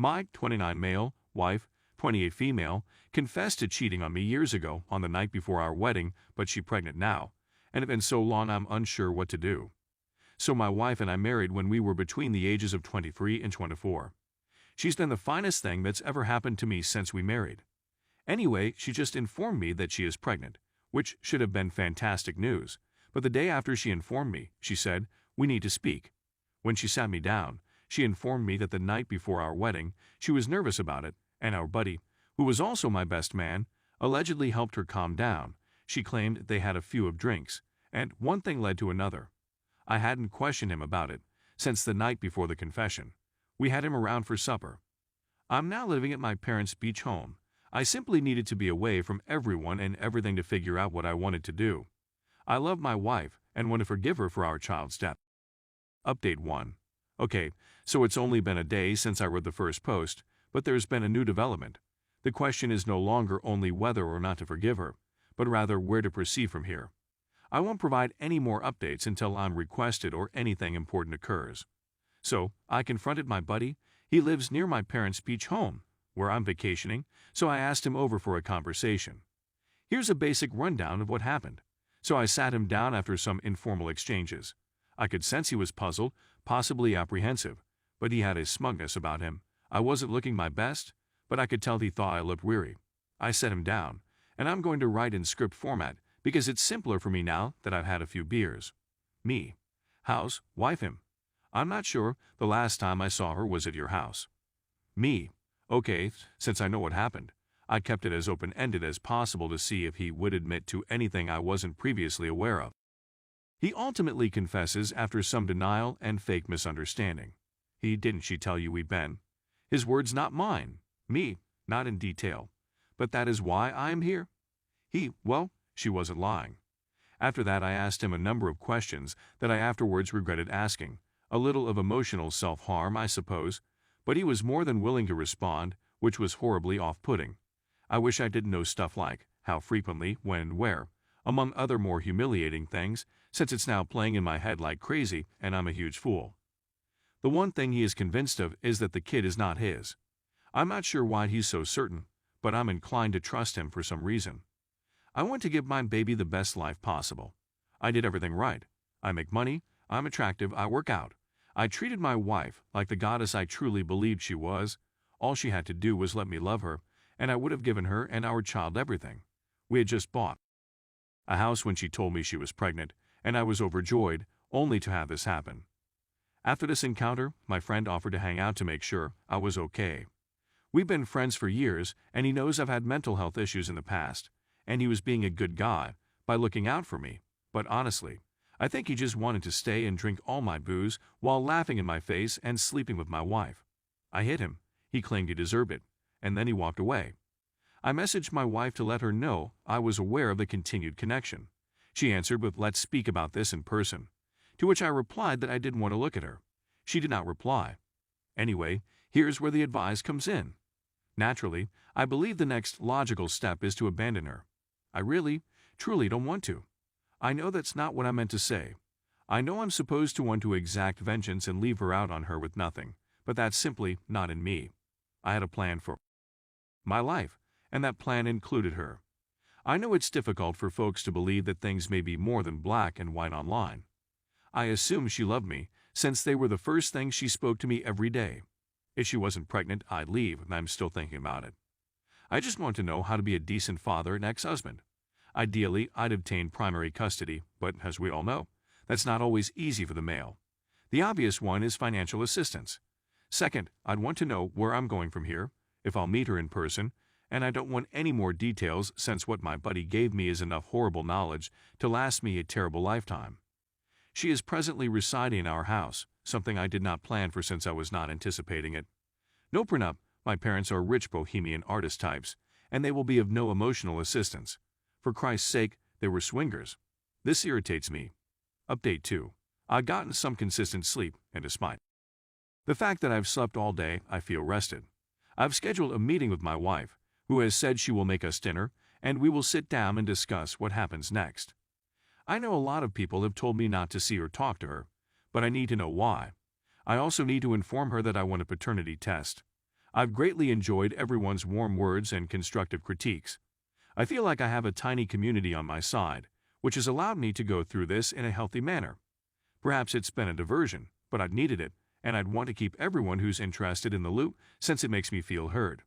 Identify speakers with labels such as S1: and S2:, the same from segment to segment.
S1: My 29 male wife, 28 female, confessed to cheating on me years ago on the night before our wedding, but she's pregnant now, and it's been so long I'm unsure what to do. So my wife and I married when we were between the ages of 23 and 24. She's been the finest thing that's ever happened to me since we married. Anyway, she just informed me that she is pregnant, which should have been fantastic news. But the day after she informed me, she said, "We need to speak." When she sat me down, she informed me that the night before our wedding, she was nervous about it, and our buddy, who was also my best man, allegedly helped her calm down. She claimed they had a few of drinks, and one thing led to another. I hadn't questioned him about it since the night before the confession. We had him around for supper. I'm now living at my parents' beach home. I simply needed to be away from everyone and everything to figure out what I wanted to do. I love my wife and want to forgive her for our child's death. Update 1. Okay, so it's only been a day since I wrote the first post, but there's been a new development. The question is no longer only whether or not to forgive her, but rather where to proceed from here. I won't provide any more updates until I'm requested or anything important occurs. So, I confronted my buddy. He lives near my parents' beach home, where I'm vacationing, so I asked him over for a conversation. Here's a basic rundown of what happened. So I sat him down after some informal exchanges. I could sense he was puzzled, possibly apprehensive, but he had a smugness about him. I wasn't looking my best, but I could tell he thought I looked weary. I set him down, and I'm going to write in script format because it's simpler for me now that I've had a few beers. Me. House, wife him. I'm not sure, the last time I saw her was at your house. Me. Okay, since I know what happened. I kept it as open-ended as possible to see if he would admit to anything I wasn't previously aware of. He ultimately confesses after some denial and fake misunderstanding. Didn't she tell you we've been? His words, not mine. Me, not in detail. But that is why I am here. Well, she wasn't lying. After that I asked him a number of questions that I afterwards regretted asking. A little of emotional self-harm, I suppose, but he was more than willing to respond, which was horribly off-putting. I wish I didn't know stuff like how frequently, when and where, among other more humiliating things, since it's now playing in my head like crazy and I'm a huge fool. The one thing he is convinced of is that the kid is not his. I'm not sure why he's so certain, but I'm inclined to trust him for some reason. I want to give my baby the best life possible. I did everything right. I make money, I'm attractive, I work out. I treated my wife like the goddess I truly believed she was. All she had to do was let me love her, and I would have given her and our child everything. We had just bought a house when she told me she was pregnant, and I was overjoyed, only to have this happen. After this encounter, my friend offered to hang out to make sure I was okay. We've been friends for years, and he knows I've had mental health issues in the past, and he was being a good guy by looking out for me. But honestly, I think he just wanted to stay and drink all my booze while laughing in my face and sleeping with my wife. I hit him. He claimed he deserved it, and then he walked away. I messaged my wife to let her know I was aware of the continued connection. She answered with, "Let's speak about this in person," to which I replied that I didn't want to look at her. She did not reply. Anyway, here's where the advice comes in. Naturally, I believe the next logical step is to abandon her. I really, truly don't want to. I know that's not what I meant to say. I know I'm supposed to want to exact vengeance and leave her out on her with nothing, but that's simply not in me. I had a plan for my life, and that plan included her. I know it's difficult for folks to believe that things may be more than black and white online. I assume she loved me, since they were the first things she spoke to me every day. If she wasn't pregnant, I'd leave, and I'm still thinking about it. I just want to know how to be a decent father and ex-husband. Ideally, I'd obtain primary custody, but as we all know, that's not always easy for the male. The obvious one is financial assistance. Second, I'd want to know where I'm going from here, if I'll meet her in person, and I don't want any more details since what my buddy gave me is enough horrible knowledge to last me a terrible lifetime. She is presently residing in our house, something I did not plan for since I was not anticipating it. No prenup, my parents are rich bohemian artist types, and they will be of no emotional assistance. For Christ's sake, they were swingers. This irritates me. Update 2. I've gotten some consistent sleep, and despite the fact that I've slept all day, I feel rested. I've scheduled a meeting with my wife, who has said she will make us dinner, and we will sit down and discuss what happens next. I know a lot of people have told me not to see or talk to her, but I need to know why. I also need to inform her that I want a paternity test. I've greatly enjoyed everyone's warm words and constructive critiques. I feel like I have a tiny community on my side, which has allowed me to go through this in a healthy manner. Perhaps it's been a diversion, but I've needed it, and I'd want to keep everyone who's interested in the loop since it makes me feel heard.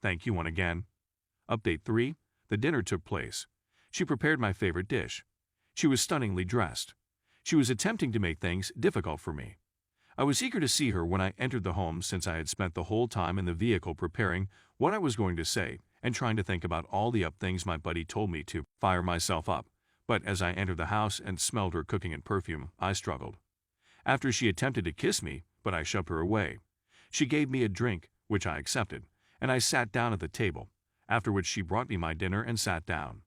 S1: Thank you once again. Update 3. The dinner took place. She prepared my favorite dish. She was stunningly dressed. She was attempting to make things difficult for me. I was eager to see her when I entered the home since I had spent the whole time in the vehicle preparing what I was going to say and trying to think about all the things my buddy told me to fire myself up. But as I entered the house and smelled her cooking and perfume, I struggled. After she attempted to kiss me, but I shoved her away. She gave me a drink, which I accepted, and I sat down at the table, after which she brought me my dinner and sat down.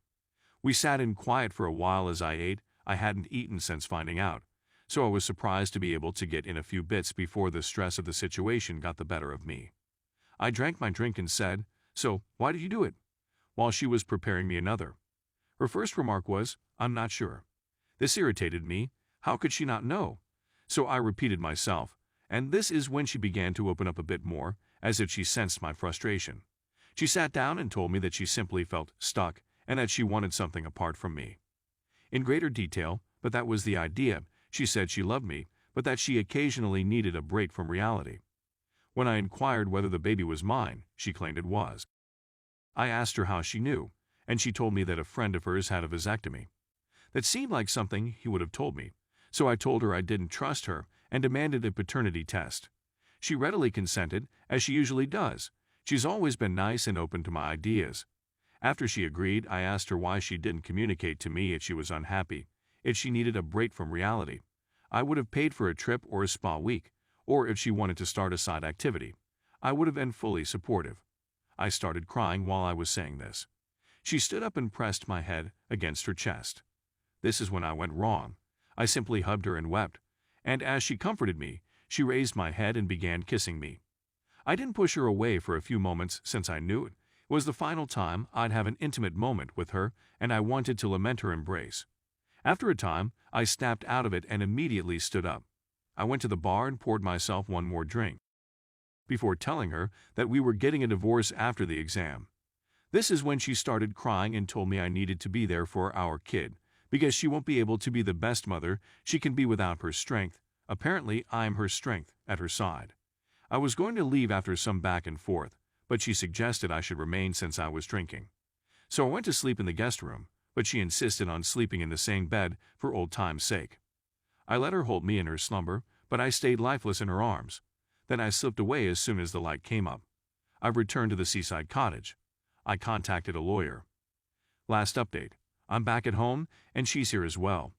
S1: We sat in quiet for a while as I ate. I hadn't eaten since finding out, so I was surprised to be able to get in a few bits before the stress of the situation got the better of me. I drank my drink and said, "So, why did you do it?" while she was preparing me another. Her first remark was, "I'm not sure." This irritated me. How could she not know? So I repeated myself, and this is when she began to open up a bit more, as if she sensed my frustration. She sat down and told me that she simply felt stuck and that she wanted something apart from me. In greater detail, but that was the idea, she said she loved me, but that she occasionally needed a break from reality. When I inquired whether the baby was mine, she claimed it was. I asked her how she knew, and she told me that a friend of hers had a vasectomy. That seemed like something he would have told me, so I told her I didn't trust her and demanded a paternity test. She readily consented, as she usually does. She's always been nice and open to my ideas. After she agreed, I asked her why she didn't communicate to me if she was unhappy, if she needed a break from reality. I would have paid for a trip or a spa week, or if she wanted to start a side activity. I would have been fully supportive. I started crying while I was saying this. She stood up and pressed my head against her chest. This is when I went wrong. I simply hugged her and wept, and as she comforted me, she raised my head and began kissing me. I didn't push her away for a few moments since I knew it was the final time I'd have an intimate moment with her, and I wanted to lament her embrace. After a time, I snapped out of it and immediately stood up. I went to the bar and poured myself one more drink, before telling her that we were getting a divorce after the exam. This is when she started crying and told me I needed to be there for our kid, because she won't be able to be the best mother she can be without her strength. Apparently, I'm her strength at her side. I was going to leave after some back and forth, but she suggested I should remain since I was drinking. So I went to sleep in the guest room, but she insisted on sleeping in the same bed for old time's sake. I let her hold me in her slumber, but I stayed lifeless in her arms. Then I slipped away as soon as the light came up. I returned to the seaside cottage. I contacted a lawyer. Last update. I'm back at home, and she's here as well.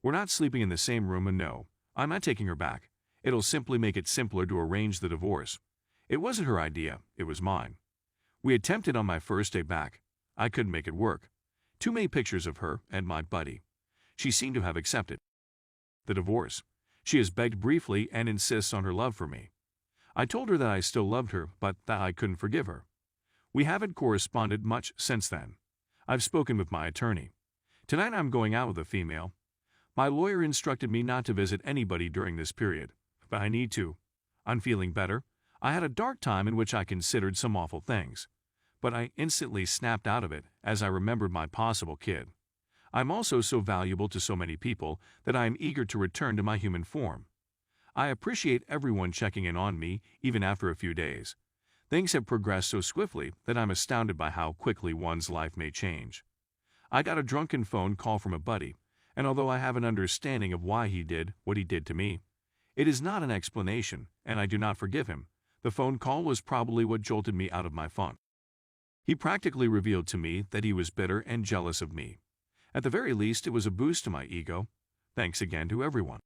S1: We're not sleeping in the same room, and no, I'm not taking her back. It'll simply make it simpler to arrange the divorce. It wasn't her idea, it was mine. We attempted on my first day back. I couldn't make it work. Too many pictures of her and my buddy. She seemed to have accepted the divorce. She has begged briefly and insists on her love for me. I told her that I still loved her, but that I couldn't forgive her. We haven't corresponded much since then. I've spoken with my attorney. Tonight I'm going out with a female. My lawyer instructed me not to visit anybody during this period, but I need to. I'm feeling better. I had a dark time in which I considered some awful things, but I instantly snapped out of it as I remembered my possible kid. I'm also so valuable to so many people that I am eager to return to my human form. I appreciate everyone checking in on me even after a few days. Things have progressed so swiftly that I'm astounded by how quickly one's life may change. I got a drunken phone call from a buddy, and although I have an understanding of why he did what he did to me, it is not an explanation, and I do not forgive him. The phone call was probably what jolted me out of my funk. He practically revealed to me that he was bitter and jealous of me. At the very least, it was a boost to my ego. Thanks again to everyone.